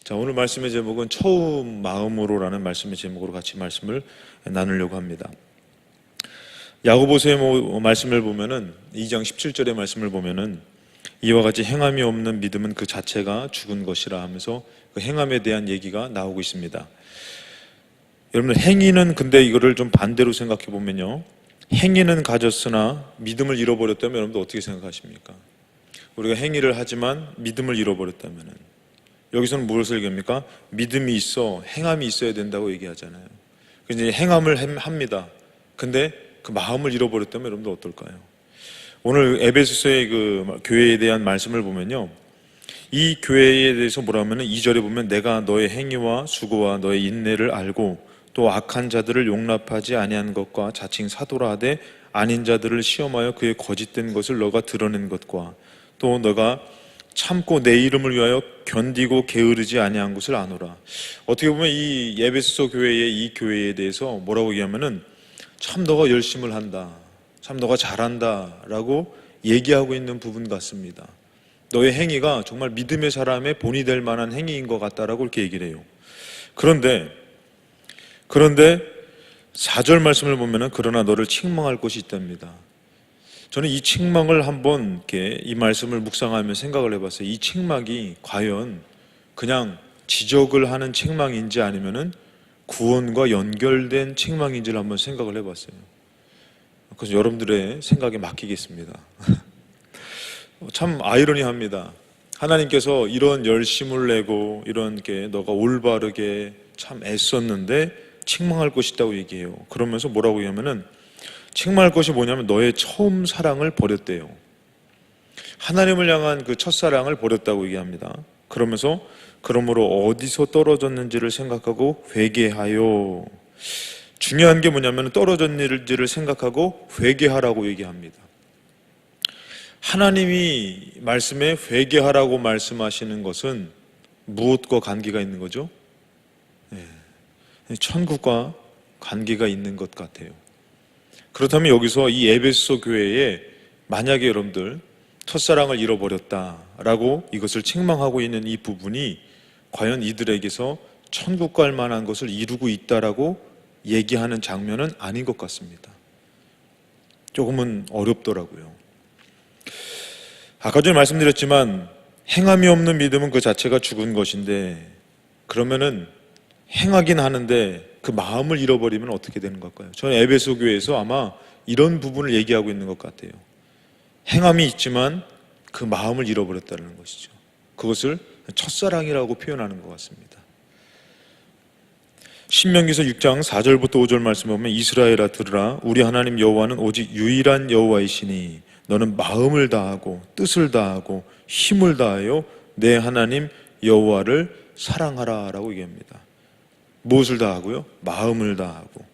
자, 오늘 말씀의 제목은 처음 마음으로라는 말씀의 제목으로 같이 말씀을 나누려고 합니다. 야고보서의 말씀을 보면은 2장 17절의 말씀을 보면은 이와 같이 행함이 없는 믿음은 그 자체가 죽은 것이라 하면서 그 행함에 대한 얘기가 나오고 있습니다. 여러분, 행위는 근데 이거를 좀 반대로 생각해 보면요, 행위는 가졌으나 믿음을 잃어버렸다면 여러분들 어떻게 생각하십니까? 우리가 행위를 하지만 믿음을 잃어버렸다면은, 여기서는 무엇을 얘기합니까? 믿음이 있어, 행함이 있어야 된다고 얘기하잖아요. 이제 행함을 합니다. 근데 그 마음을 잃어버렸다면 여러분들 어떨까요? 오늘 에베소서의 그 교회에 대한 말씀을 보면요, 이 교회에 대해서 뭐라 하면은 2절에 보면 내가 너의 행위와 수고와 너의 인내를 알고 또 악한 자들을 용납하지 아니한 것과 자칭 사도라 하되 아닌 자들을 시험하여 그의 거짓된 것을 너가 드러낸 것과 또 너가 참고 내 이름을 위하여 견디고 게으르지 아니한 것을 아노라. 어떻게 보면 이 에베소서 교회의 이 교회에 대해서 뭐라고 얘기하면은 참 너가 열심을 한다, 참 너가 잘한다 라고 얘기하고 있는 부분 같습니다. 너의 행위가 정말 믿음의 사람의 본이 될 만한 행위인 것 같다라고 이렇게 얘기를 해요. 그런데 4절 말씀을 보면은 그러나 너를 책망할 것이 있답니다. 저는 이 책망을 한번 이렇게 이 말씀을 묵상하며 생각을 해봤어요. 이 책망이 과연 그냥 지적을 하는 책망인지 아니면은 구원과 연결된 책망인지를 한번 생각을 해봤어요. 그래서 여러분들의 생각에 맡기겠습니다. 참 아이러니합니다. 하나님께서 이런 열심을 내고 이런 게 너가 올바르게 참 애썼는데 책망할 것이 있다고 얘기해요. 그러면서 뭐라고 얘기하면은 책망할 것이 뭐냐면 너의 처음 사랑을 버렸대요. 하나님을 향한 그 첫사랑을 버렸다고 얘기합니다. 그러면서 그러므로 어디서 떨어졌는지를 생각하고 회개하여. 중요한 게 뭐냐면 떨어졌는지를 생각하고 회개하라고 얘기합니다. 하나님이 말씀에 회개하라고 말씀하시는 것은 무엇과 관계가 있는 거죠? 천국과 관계가 있는 것 같아요. 그렇다면 여기서 이 에베소 교회에 만약에 여러분들 첫사랑을 잃어버렸다라고 이것을 책망하고 있는 이 부분이 과연 이들에게서 천국 갈 만한 것을 이루고 있다라고 얘기하는 장면은 아닌 것 같습니다. 조금은 어렵더라고요. 아까 전에 말씀드렸지만 행함이 없는 믿음은 그 자체가 죽은 것인데, 그러면은 행하긴 하는데 그 마음을 잃어버리면 어떻게 되는 걸까요? 저는 에베소 교회에서 아마 이런 부분을 얘기하고 있는 것 같아요. 행함이 있지만 그 마음을 잃어버렸다는 것이죠. 그것을 첫사랑이라고 표현하는 것 같습니다. 신명기서 6장 4절부터 5절 말씀 보면 이스라엘아 들으라 우리 하나님 여호와는 오직 유일한 여호와이시니 너는 마음을 다하고 뜻을 다하고 힘을 다하여 내 하나님 여호와를 사랑하라 라고 얘기합니다. 무엇을 다하고요? 마음을 다하고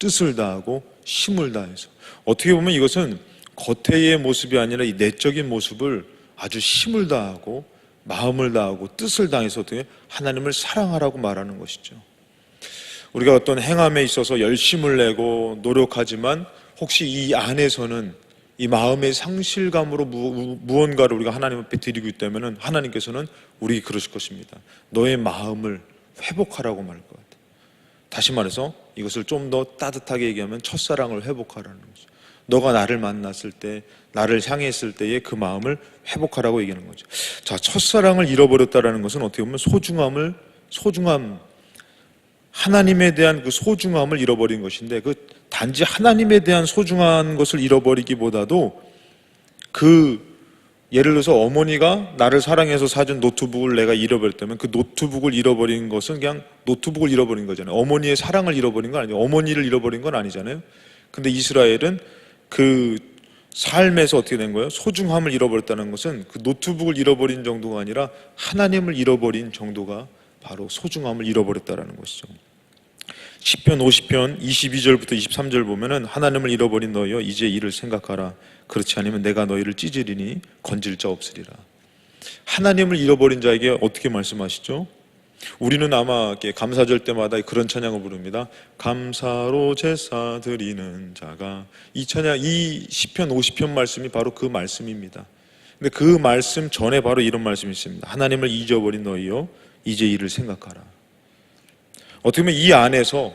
뜻을 다하고 힘을 다해서. 어떻게 보면 이것은 겉의 모습이 아니라 이 내적인 모습을 아주 힘을 다하고 마음을 다하고 뜻을 다해서 어떻게 하나님을 사랑하라고 말하는 것이죠. 우리가 어떤 행함에 있어서 열심을 내고 노력하지만 혹시 이 안에서는 이 마음의 상실감으로 무언가를 우리가 하나님 앞에 드리고 있다면 하나님께서는 우리에게 그러실 것입니다. 너의 마음을 회복하라고 말할 것 같아요. 다시 말해서 이것을 좀 더 따뜻하게 얘기하면 첫사랑을 회복하라는 거죠. 너가 나를 만났을 때, 나를 향했을 때의 그 마음을 회복하라고 얘기하는 거죠. 자, 첫사랑을 잃어버렸다는 것은 어떻게 보면 소중함, 하나님에 대한 그 소중함을 잃어버린 것인데, 그 단지 하나님에 대한 소중한 것을 잃어버리기보다도 예를 들어서 어머니가 나를 사랑해서 사준 노트북을 내가 잃어버렸다면 그 노트북을 잃어버린 것은 그냥 노트북을 잃어버린 거잖아요. 어머니의 사랑을 잃어버린 건 아니에요. 어머니를 잃어버린 건 아니잖아요. 근데 이스라엘은 그 삶에서 어떻게 된 거예요? 소중함을 잃어버렸다는 것은 그 노트북을 잃어버린 정도가 아니라 하나님을 잃어버린 정도가 바로 소중함을 잃어버렸다는 것이죠. 시편 50편 22절부터 23절 보면은 하나님을 잃어버린 너희여 이제 이를 생각하라. 그렇지 않으면 내가 너희를 찢으리니 건질 자 없으리라. 하나님을 잃어버린 자에게 어떻게 말씀하시죠? 우리는 아마 이렇게 감사절 때마다 그런 찬양을 부릅니다. 감사로 제사 드리는 자가. 이 찬양, 이 시편 50편 말씀이 바로 그 말씀입니다. 근데 그 말씀 전에 바로 이런 말씀이 있습니다. 하나님을 잊어버린 너희여 이제 이를 생각하라. 어떻게 보면 이 안에서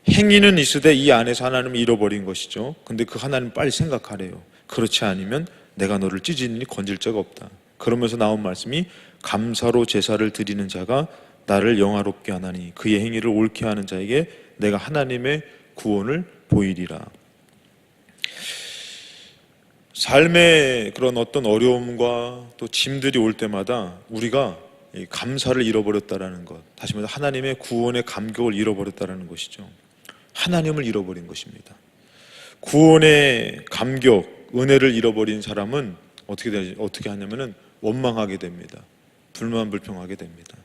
행위는 있으되 이 안에서 하나님을 잃어버린 것이죠. 근데 그 하나님 빨리 생각하래요. 그렇지 않으면 내가 너를 찢으니 건질 자가 없다. 그러면서 나온 말씀이 감사로 제사를 드리는 자가 나를 영화롭게 하나니 그의 행위를 옳게 하는 자에게 내가 하나님의 구원을 보이리라. 삶의 그런 어떤 어려움과 또 짐들이 올 때마다 우리가 이 감사를 잃어버렸다라는 것, 다시 말해서 하나님의 구원의 감격을 잃어버렸다라는 것이죠. 하나님을 잃어버린 것입니다. 구원의 감격, 은혜를 잃어버린 사람은 어떻게 하냐면은 원망하게 됩니다. 불만불평하게 됩니다.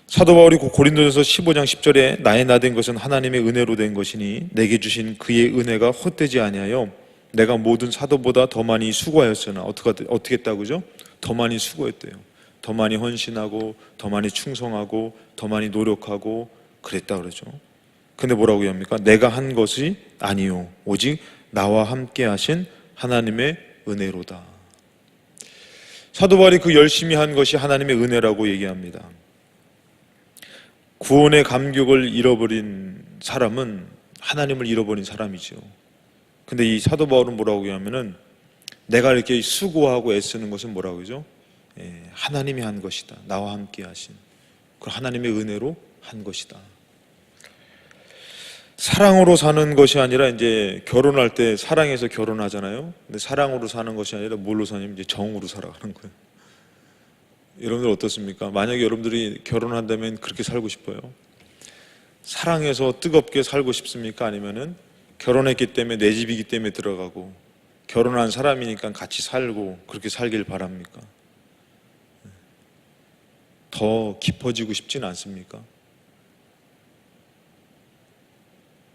사도 바울이 고린도전서 15장 10절에 나의 나 된 것은 하나님의 은혜로 된 것이니 내게 주신 그의 은혜가 헛되지 아니하여 내가 모든 사도보다 더 많이 수고하였으나 어떻게 했다고죠? 더 많이 수고했대요. 더 많이 헌신하고 더 많이 충성하고 더 많이 노력하고 그랬다 그러죠. 근데 뭐라고 합니까? 내가 한 것이 아니요 오직 나와 함께 하신 하나님의 은혜로다. 사도 바울이 그 열심히 한 것이 하나님의 은혜라고 얘기합니다. 구원의 감격을 잃어버린 사람은 하나님을 잃어버린 사람이죠. 근데 이 사도 바울은 뭐라고 하면은 내가 이렇게 수고하고 애쓰는 것은 뭐라고 하죠? 하나님이 한 것이다. 나와 함께 하신 그 하나님의 은혜로 한 것이다. 사랑으로 사는 것이 아니라 이제 결혼할 때 사랑해서 결혼하잖아요. 근데 사랑으로 사는 것이 아니라 뭘로 사냐면 이제 정으로 살아가는 거예요. 여러분들 어떻습니까? 만약에 여러분들이 결혼한다면 그렇게 살고 싶어요? 사랑해서 뜨겁게 살고 싶습니까? 아니면은 결혼했기 때문에 내 집이기 때문에 들어가고 결혼한 사람이니까 같이 살고 그렇게 살길 바랍니까? 더 깊어지고 싶진 않습니까?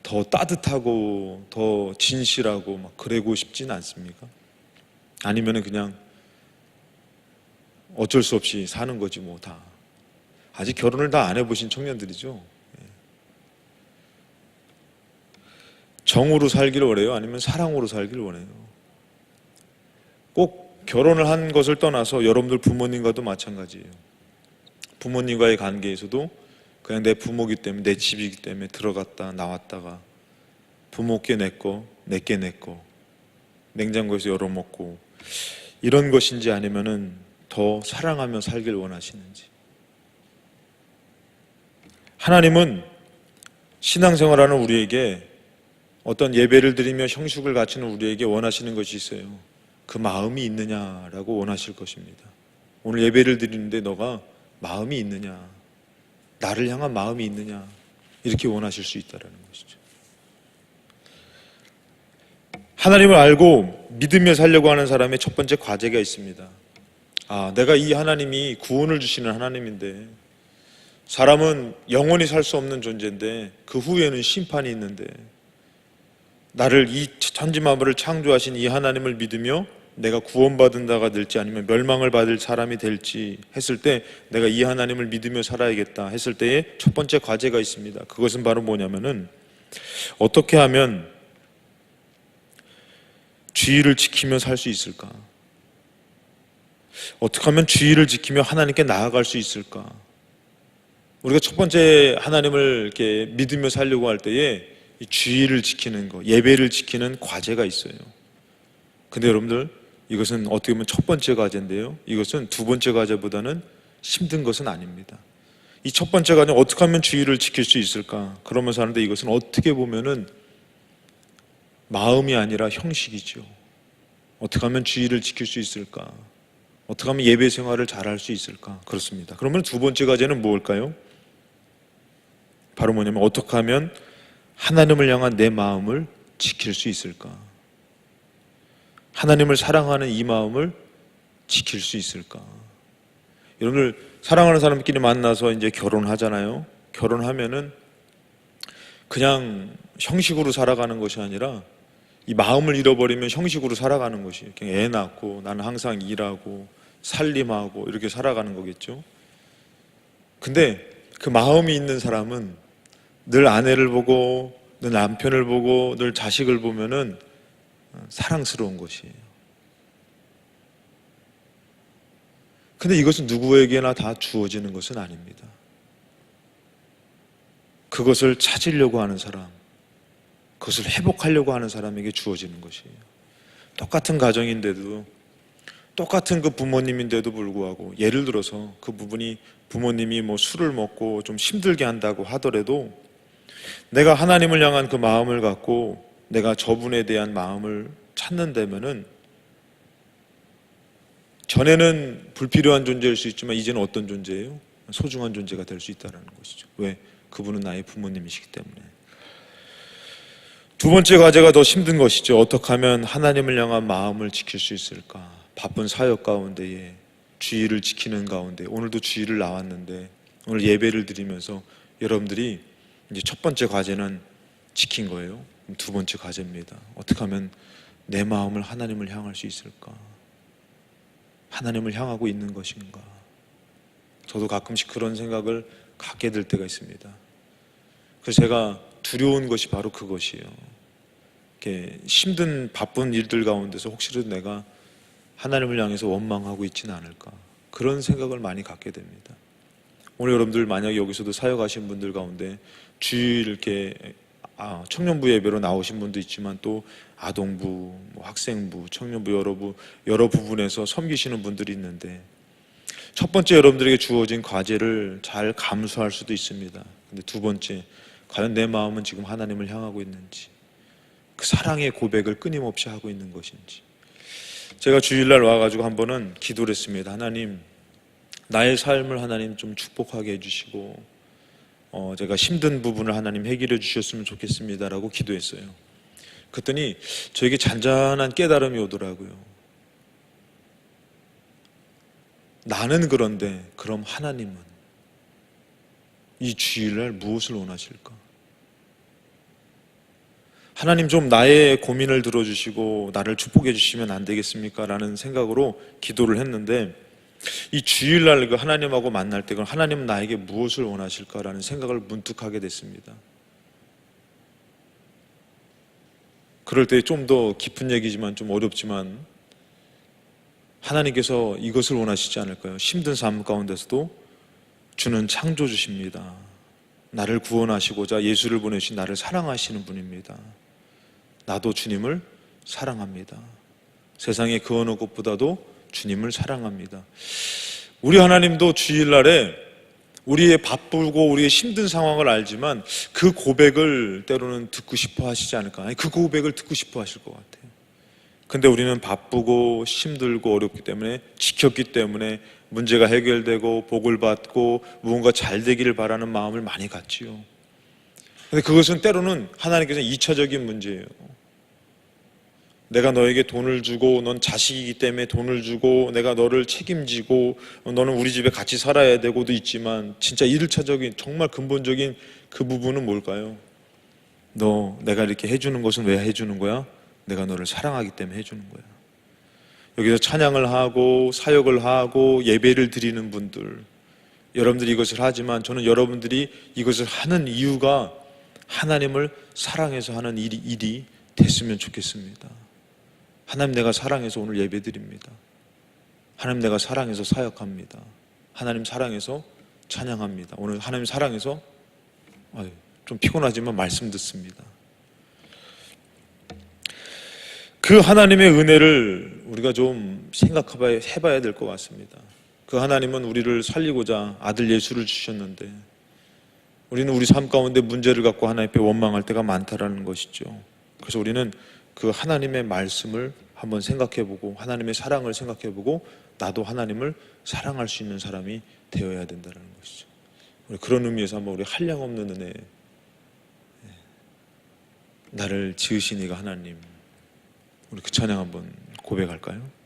더 따뜻하고 더 진실하고 막 그러고 싶진 않습니까? 아니면은 그냥 어쩔 수 없이 사는 거지 뭐 다. 아직 결혼을 다 안 해보신 청년들이죠. 정으로 살기를 원해요? 아니면 사랑으로 살기를 원해요? 꼭 결혼을 한 것을 떠나서 여러분들 부모님과도 마찬가지예요. 부모님과의 관계에서도 그냥 내 부모기 때문에 내 집이기 때문에 들어갔다 나왔다가 부모께 내 거, 내게 내 거, 냉장고에서 열어먹고 이런 것인지 아니면은 더 사랑하며 살길 원하시는지. 하나님은 신앙생활하는 우리에게 어떤 예배를 드리며 형식을 갖추는 우리에게 원하시는 것이 있어요. 그 마음이 있느냐라고 원하실 것입니다. 오늘 예배를 드리는데 너가 마음이 있느냐, 나를 향한 마음이 있느냐, 이렇게 원하실 수 있다는 것이죠. 하나님을 알고 믿으며 살려고 하는 사람의 첫 번째 과제가 있습니다. 내가 이 하나님이 구원을 주시는 하나님인데, 사람은 영원히 살 수 없는 존재인데 그 후에는 심판이 있는데, 나를 이 천지만물을 창조하신 이 하나님을 믿으며 내가 구원받은 자가 될지 아니면 멸망을 받을 사람이 될지 했을 때 내가 이 하나님을 믿으며 살아야겠다 했을 때의 첫 번째 과제가 있습니다. 그것은 바로 뭐냐면은 어떻게 하면 주의를 지키며 살 수 있을까? 어떻게 하면 주의를 지키며 하나님께 나아갈 수 있을까? 우리가 첫 번째 하나님을 이렇게 믿으며 살려고 할 때에 이 주의를 지키는 거, 예배를 지키는 과제가 있어요. 근데 여러분들 이것은 어떻게 보면 첫 번째 과제인데요, 이것은 두 번째 과제보다는 힘든 것은 아닙니다. 이 첫 번째 과제는 어떻게 하면 주의를 지킬 수 있을까? 그러면서 하는데 이것은 어떻게 보면은 마음이 아니라 형식이죠. 어떻게 하면 주의를 지킬 수 있을까? 어떻게 하면 예배 생활을 잘할 수 있을까? 그렇습니다. 그러면 두 번째 과제는 무엇일까요? 바로 뭐냐면 어떻게 하면 하나님을 향한 내 마음을 지킬 수 있을까? 하나님을 사랑하는 이 마음을 지킬 수 있을까? 여러분들 사랑하는 사람끼리 만나서 이제 결혼하잖아요. 결혼하면은 그냥 형식으로 살아가는 것이 아니라 이 마음을 잃어버리면 형식으로 살아가는 것이에요. 그냥 애 낳고 나는 항상 일하고 살림하고 이렇게 살아가는 거겠죠. 근데 그 마음이 있는 사람은 늘 아내를 보고 늘 남편을 보고 늘 자식을 보면은 사랑스러운 것이에요. 근데 이것은 누구에게나 다 주어지는 것은 아닙니다. 그것을 찾으려고 하는 사람, 그것을 회복하려고 하는 사람에게 주어지는 것이에요. 똑같은 가정인데도, 똑같은 그 부모님인데도 불구하고, 예를 들어서 그 부모님이 뭐 술을 먹고 좀 힘들게 한다고 하더라도 내가 하나님을 향한 그 마음을 갖고 내가 저분에 대한 마음을 찾는다면은, 전에는 불필요한 존재일 수 있지만 이제는 어떤 존재예요? 소중한 존재가 될 수 있다는 것이죠. 왜? 그분은 나의 부모님이시기 때문에. 두 번째 과제가 더 힘든 것이죠. 어떻게 하면 하나님을 향한 마음을 지킬 수 있을까? 바쁜 사역 가운데에, 주일을 지키는 가운데, 오늘도 주일을 나왔는데 오늘 예배를 드리면서 여러분들이 이제 첫 번째 과제는 지킨 거예요. 두 번째 과제입니다. 어떻게 하면 내 마음을 하나님을 향할 수 있을까? 하나님을 향하고 있는 것인가? 저도 가끔씩 그런 생각을 갖게 될 때가 있습니다. 그래서 제가 두려운 것이 바로 그것이에요. 이렇게 힘든 바쁜 일들 가운데서 혹시라도 내가 하나님을 향해서 원망하고 있지는 않을까, 그런 생각을 많이 갖게 됩니다. 오늘 여러분들 만약 여기서도 사역하신 분들 가운데 주일 이렇게 청년부 예배로 나오신 분도 있지만 또 아동부, 학생부, 청년부 여러 부분에서 섬기시는 분들이 있는데, 첫 번째 여러분들에게 주어진 과제를 잘 감수할 수도 있습니다. 근데 두 번째, 과연 내 마음은 지금 하나님을 향하고 있는지, 그 사랑의 고백을 끊임없이 하고 있는 것인지. 제가 주일날 와가지고 한 번은 기도를 했습니다. 하나님, 나의 삶을 하나님 좀 축복하게 해주시고 제가 힘든 부분을 하나님 해결해 주셨으면 좋겠습니다라고 기도했어요. 그랬더니 저에게 잔잔한 깨달음이 오더라고요. 나는 그런데 그럼 하나님은 이 주일날 무엇을 원하실까? 하나님, 좀 나의 고민을 들어주시고 나를 축복해 주시면 안 되겠습니까? 라는 생각으로 기도를 했는데, 이 주일날 그 하나님하고 만날 때 하나님은 나에게 무엇을 원하실까라는 생각을 문득 하게 됐습니다. 그럴 때 좀 더 깊은 얘기지만 좀 어렵지만, 하나님께서 이것을 원하시지 않을까요? 힘든 삶 가운데서도 주는 창조주십니다. 나를 구원하시고자 예수를 보내신 나를 사랑하시는 분입니다. 나도 주님을 사랑합니다. 세상의 그 어느 것보다도 주님을 사랑합니다. 우리 하나님도 주일날에 우리의 바쁘고 우리의 힘든 상황을 알지만 그 고백을 때로는 듣고 싶어 하시지 않을까? 아니, 그 고백을 듣고 싶어 하실 것 같아요. 근데 우리는 바쁘고 힘들고 어렵기 때문에, 지켰기 때문에 문제가 해결되고 복을 받고 무언가 잘 되기를 바라는 마음을 많이 갖지요. 근데 그것은 때로는 하나님께서 2차적인 문제예요. 내가 너에게 돈을 주고, 넌 자식이기 때문에 돈을 주고, 내가 너를 책임지고, 너는 우리 집에 같이 살아야 되고도 있지만, 진짜 1차적인 정말 근본적인 그 부분은 뭘까요? 너 내가 이렇게 해주는 것은 왜 해주는 거야? 내가 너를 사랑하기 때문에 해주는 거야. 여기서 찬양을 하고 사역을 하고 예배를 드리는 분들, 여러분들이 이것을 하지만 저는 여러분들이 이것을 하는 이유가 하나님을 사랑해서 하는 일이 됐으면 좋겠습니다. 하나님, 내가 사랑해서 오늘 예배 드립니다. 하나님, 내가 사랑해서 사역합니다. 하나님, 사랑해서 찬양합니다. 오늘 하나님 사랑해서 좀 피곤하지만 말씀 듣습니다. 그 하나님의 은혜를 우리가 좀 생각해봐야 될 것 같습니다. 그 하나님은 우리를 살리고자 아들 예수를 주셨는데, 우리는 우리 삶 가운데 문제를 갖고 하나님 앞에 원망할 때가 많다라는 것이죠. 그래서 우리는 그 하나님의 말씀을 한번 생각해보고, 하나님의 사랑을 생각해보고, 나도 하나님을 사랑할 수 있는 사람이 되어야 된다는 것이죠. 우리 그런 의미에서 한번 우리 한량없는 은혜, 나를 지으신 이가 하나님, 우리 그 찬양 한번 고백할까요?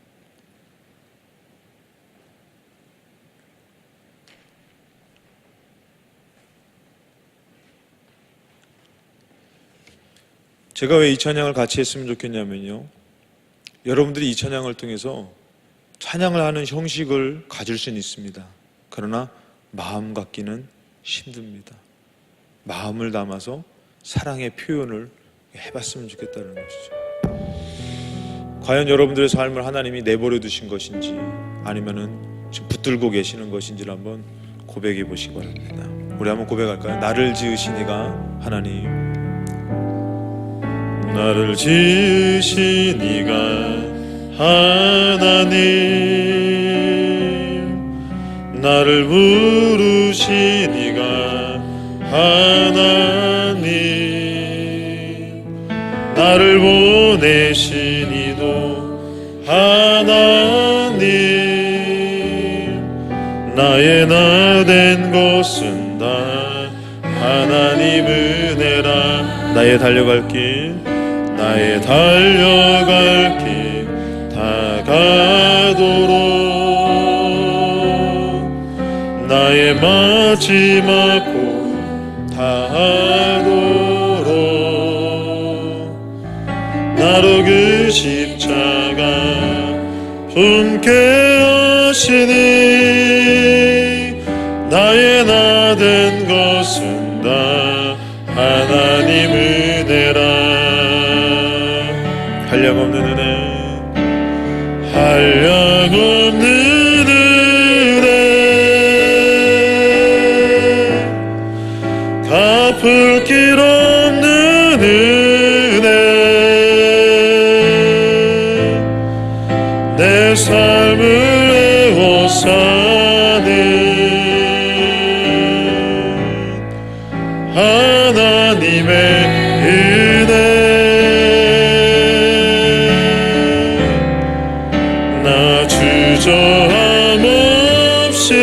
제가 왜 이 찬양을 같이 했으면 좋겠냐면요, 여러분들이 이 찬양을 통해서 찬양을 하는 형식을 가질 수는 있습니다. 그러나 마음 갖기는 힘듭니다. 마음을 담아서 사랑의 표현을 해봤으면 좋겠다는 것이죠. 과연 여러분들의 삶을 하나님이 내버려 두신 것인지, 아니면은 지금 붙들고 계시는 것인지를 한번 고백해 보시기 바랍니다. 우리 한번 고백할까요? 나를 지으신 이가 하나님, 나를 지으신 이가 하나님, 나를 부르신 이가 하나님, 나를 보내신 이도 하나님, 나의 나 된 것은 다 하나님 은혜라. 나의 달려갈 길, 나의 달려갈 길 다가도록, 나의 마지막 곳 다하도록, 나로 그 십자가 품게 하시니, 나의 나 된 것은 다 하나님 은혜라. 한량없는 은혜, 한량없는 은혜, 갚을 길 없는 은혜, 내 삶을 애워 사는 하나님의 은혜, 나 주저함 없이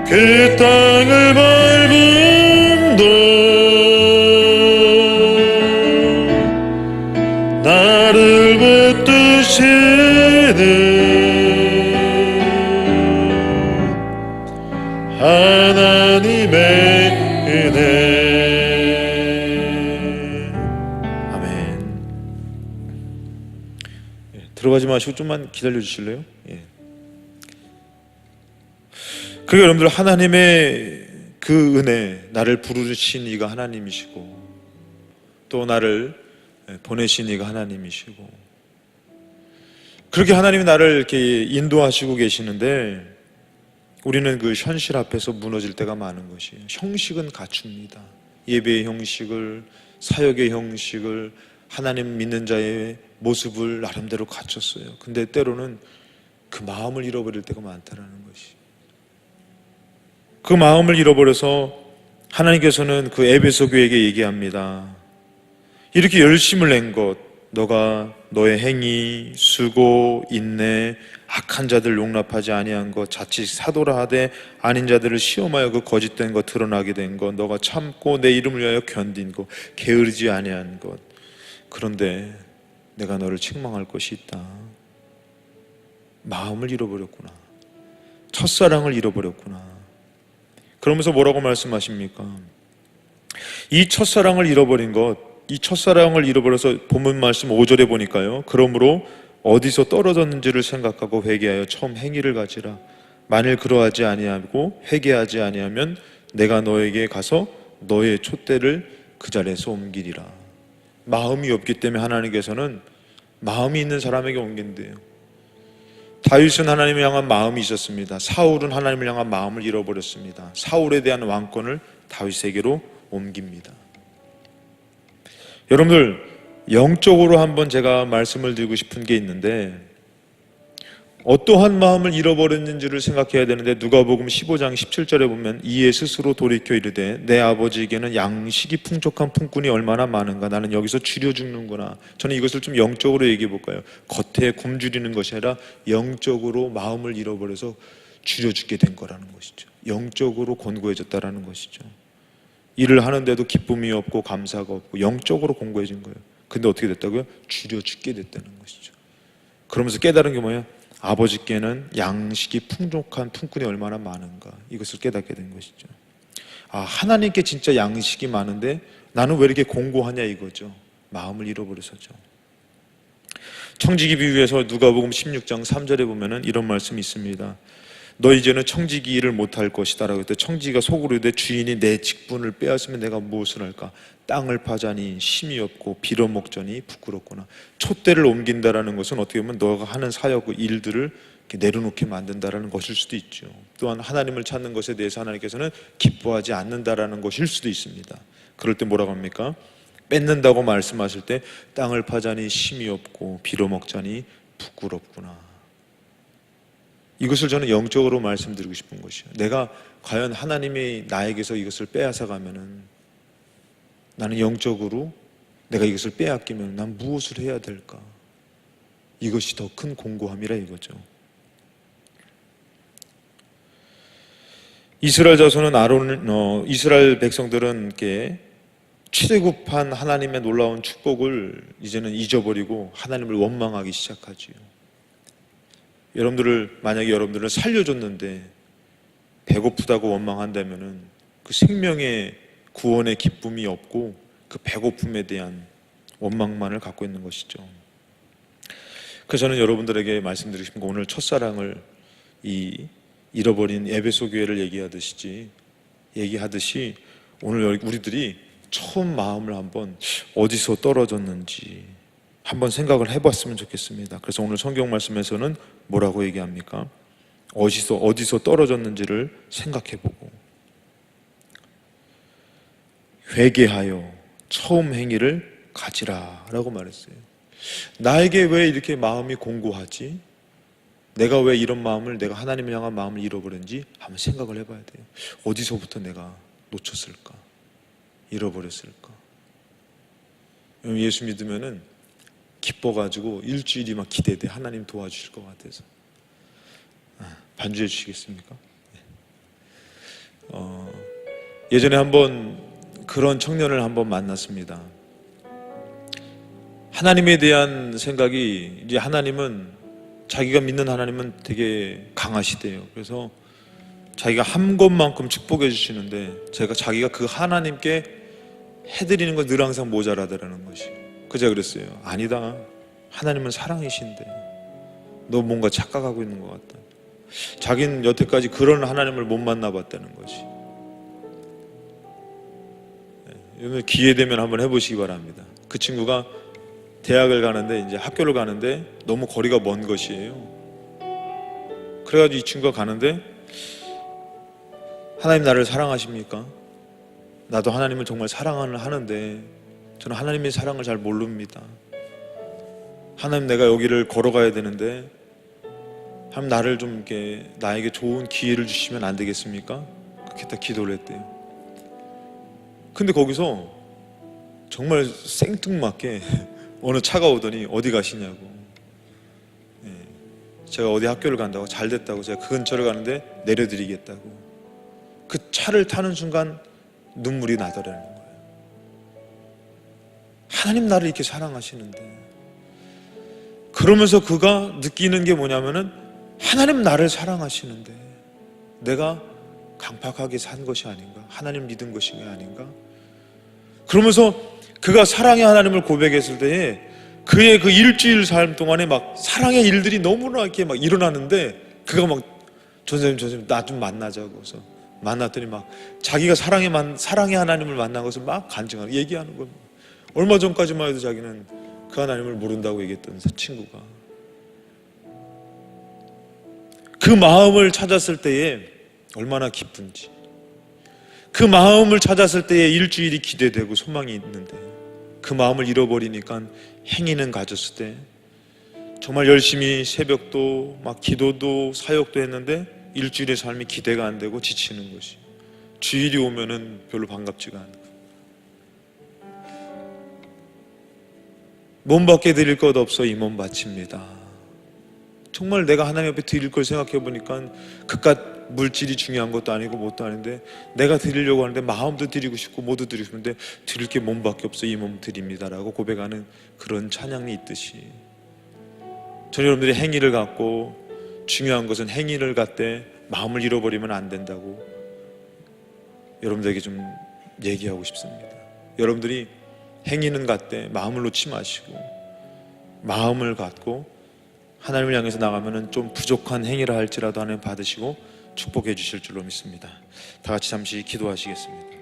그 땅을 밟음도 나를 붙드시는 하나님의 은혜. 아멘. 들어가지 마시고 좀만 기다려 주실래요? 그러니까 여러분들, 하나님의 그 은혜, 나를 부르신 이가 하나님이시고 또 나를 보내신 이가 하나님이시고, 그렇게 하나님이 나를 이렇게 인도하시고 계시는데 우리는 그 현실 앞에서 무너질 때가 많은 것이에요. 형식은 갖춥니다. 예배의 형식을, 사역의 형식을, 하나님 믿는 자의 모습을 나름대로 갖췄어요. 근데 때로는 그 마음을 잃어버릴 때가 많다는 것이, 그 마음을 잃어버려서 하나님께서는 그 에베소 교회에게 얘기합니다. 이렇게 열심을 낸 것, 너가 너의 행위, 수고, 인내, 악한 자들 용납하지 아니한 것, 자칫 사도라 하되 아닌 자들을 시험하여 그 거짓된 것 드러나게 된 것, 너가 참고 내 이름을 위하여 견딘 것, 게으르지 아니한 것, 그런데 내가 너를 책망할 것이 있다. 마음을 잃어버렸구나. 첫사랑을 잃어버렸구나. 그러면서 뭐라고 말씀하십니까? 이 첫사랑을 잃어버린 것, 이 첫사랑을 잃어버려서 본문 말씀 5절에 보니까요, 그러므로 어디서 떨어졌는지를 생각하고 회개하여 처음 행위를 가지라. 만일 그러하지 아니하고 회개하지 아니하면 내가 너에게 가서 너의 촛대를 그 자리에서 옮기리라. 마음이 없기 때문에 하나님께서는 마음이 있는 사람에게 옮긴대요. 다윗은 하나님을 향한 마음이 있었습니다. 사울은 하나님을 향한 마음을 잃어버렸습니다. 사울에 대한 왕권을 다윗에게로 옮깁니다. 여러분들, 영적으로 한번 제가 말씀을 드리고 싶은 게 있는데, 어떠한 마음을 잃어버렸는지를 생각해야 되는데, 누가복음 15장 17절에 보면 이에 스스로 돌이켜 이르되 내 아버지에게는 양식이 풍족한 품꾼이 얼마나 많은가, 나는 여기서 줄여 죽는구나. 저는 이것을 좀 영적으로 얘기해 볼까요? 겉에 굶주리는 것이 아니라 영적으로 마음을 잃어버려서 줄여 죽게 된 거라는 것이죠. 영적으로 곤고해졌다라는 것이죠. 일을 하는데도 기쁨이 없고 감사가 없고 영적으로 곤고해진 거예요. 근데 어떻게 됐다고요? 줄여 죽게 됐다는 것이죠. 그러면서 깨달은 게 뭐예요? 아버지께는 양식이 풍족한 품꾼이 얼마나 많은가, 이것을 깨닫게 된 것이죠. 아, 하나님께 진짜 양식이 많은데 나는 왜 이렇게 공고하냐 이거죠. 마음을 잃어버려서죠. 청지기 비유에서 누가복음 16장 3절에 보면은 이런 말씀이 있습니다. 너 이제는 청지기 일을 못할 것이다 라고 했더니 청지기가 속으로 이르되 주인이 내 직분을 빼앗으면 내가 무엇을 할까? 땅을 파자니 힘이 없고 빌어먹자니 부끄럽구나. 촛대를 옮긴다라는 것은 어떻게 보면 너가 하는 사역, 그 일들을 내려놓게 만든다라는 것일 수도 있죠. 또한 하나님을 찾는 것에 대해서 하나님께서는 기뻐하지 않는다라는 것일 수도 있습니다. 그럴 때 뭐라고 합니까? 뺏는다고 말씀하실 때 땅을 파자니 힘이 없고 빌어먹자니 부끄럽구나. 이것을 저는 영적으로 말씀드리고 싶은 것이에요. 내가 과연 하나님이 나에게서 이것을 빼앗아 가면은 나는 영적으로 내가 이것을 빼앗기면 난 무엇을 해야 될까? 이것이 더 큰 공고함이라 이거죠. 이스라엘 자손은 이스라엘 백성들은 이렇게 출애굽한 하나님의 놀라운 축복을 이제는 잊어버리고 하나님을 원망하기 시작하지요. 만약에 여러분들을 살려줬는데 배고프다고 원망한다면은 그 생명의 구원의 기쁨이 없고 그 배고픔에 대한 원망만을 갖고 있는 것이죠. 그래서 저는 여러분들에게 말씀드리고 싶은 거, 오늘 첫사랑을 잃어버린 에베소 교회를 얘기하듯이 오늘 우리들이 처음 마음을 한번 어디서 떨어졌는지 한번 생각을 해봤으면 좋겠습니다. 그래서 오늘 성경 말씀에서는 뭐라고 얘기합니까? 어디서 떨어졌는지를 생각해보고 회개하여 처음 행위를 가지라 라고 말했어요. 나에게 왜 이렇게 마음이 공고하지? 내가 왜 이런 마음을, 내가 하나님을 향한 마음을 잃어버렸는지 한번 생각을 해봐야 돼요. 어디서부터 내가 놓쳤을까? 잃어버렸을까? 예수 믿으면은 기뻐가지고 일주일이 막 기대돼. 하나님 도와주실 것 같아서. 반주해 주시겠습니까? 예전에 한번 그런 청년을 한번 만났습니다. 하나님에 대한 생각이, 이제 자기가 믿는 하나님은 되게 강하시대요. 그래서 자기가 한 것만큼 축복해 주시는데 자기가 그 하나님께 해드리는 건 늘 항상 모자라다라는 것이. 그저 그랬어요. 아니다. 하나님은 사랑이신데 너 뭔가 착각하고 있는 것 같다. 자기는 여태까지 그런 하나님을 못 만나봤다는 것이. 오늘 기회 되면 한번 해보시기 바랍니다. 그 친구가 대학을 가는데, 이제 학교를 가는데 너무 거리가 먼 것이에요. 그래가지고 이 친구가 가는데, 하나님 나를 사랑하십니까? 나도 하나님을 정말 사랑을 하는데 저는 하나님의 사랑을 잘 모릅니다. 하나님, 내가 여기를 걸어가야 되는데 하나님, 나를 좀 이렇게 나에게 좋은 기회를 주시면 안 되겠습니까? 그렇게 딱 기도를 했대요. 근데 거기서 정말 생뚱맞게 어느 차가 오더니 어디 가시냐고. 제가 어디 학교를 간다고, 잘 됐다고, 제가 그 근처를 가는데 내려드리겠다고. 그 차를 타는 순간 눈물이 나더라는 거예요. 하나님 나를 이렇게 사랑하시는데. 그러면서 그가 느끼는 게 뭐냐면은 하나님 나를 사랑하시는데 내가 강팍하게 산 것이 아닌가, 하나님 믿은 것이 아닌가. 그러면서 그가 사랑의 하나님을 고백했을 때에 그의 그 일주일 삶 동안에 막 사랑의 일들이 너무나 이렇게 막 일어나는데, 그가 막 전사님 나 좀 만나자고 해서 만났더니 막 자기가 사랑의 하나님을 만난 것을 막 간증하고 얘기하는 거예요. 얼마 전까지만 해도 자기는 그 하나님을 모른다고 얘기했던 친구가 그 마음을 찾았을 때에 얼마나 기쁜지, 그 마음을 찾았을 때에 일주일이 기대되고 소망이 있는데 그 마음을 잃어버리니까 행위는 가졌을 때 정말 열심히 새벽도 막 기도도 사역도 했는데 일주일의 삶이 기대가 안 되고 지치는 것이, 주일이 오면은 별로 반갑지가 않고, 몸밖에 드릴 것 없어 이 몸 바칩니다. 정말 내가 하나님 앞에 드릴 걸 생각해 보니까 그깟 물질이 중요한 것도 아니고 뭣도 아닌데 내가 드리려고 하는데 마음도 드리고 싶고 모두 드리고 싶은데 드릴 게 몸밖에 없어 이 몸 드립니다라고 고백하는 그런 찬양이 있듯이, 전 여러분들이 행위를 갖고, 중요한 것은 행위를 갖되 마음을 잃어버리면 안 된다고 여러분들에게 좀 얘기하고 싶습니다. 여러분들이 행위는 갖되 마음을 놓지 마시고 마음을 갖고 하나님을 향해서 나가면은 좀 부족한 행위를 할지라도 하나님 받으시고 축복해 주실 줄로 믿습니다. 다 같이 잠시 기도하시겠습니다.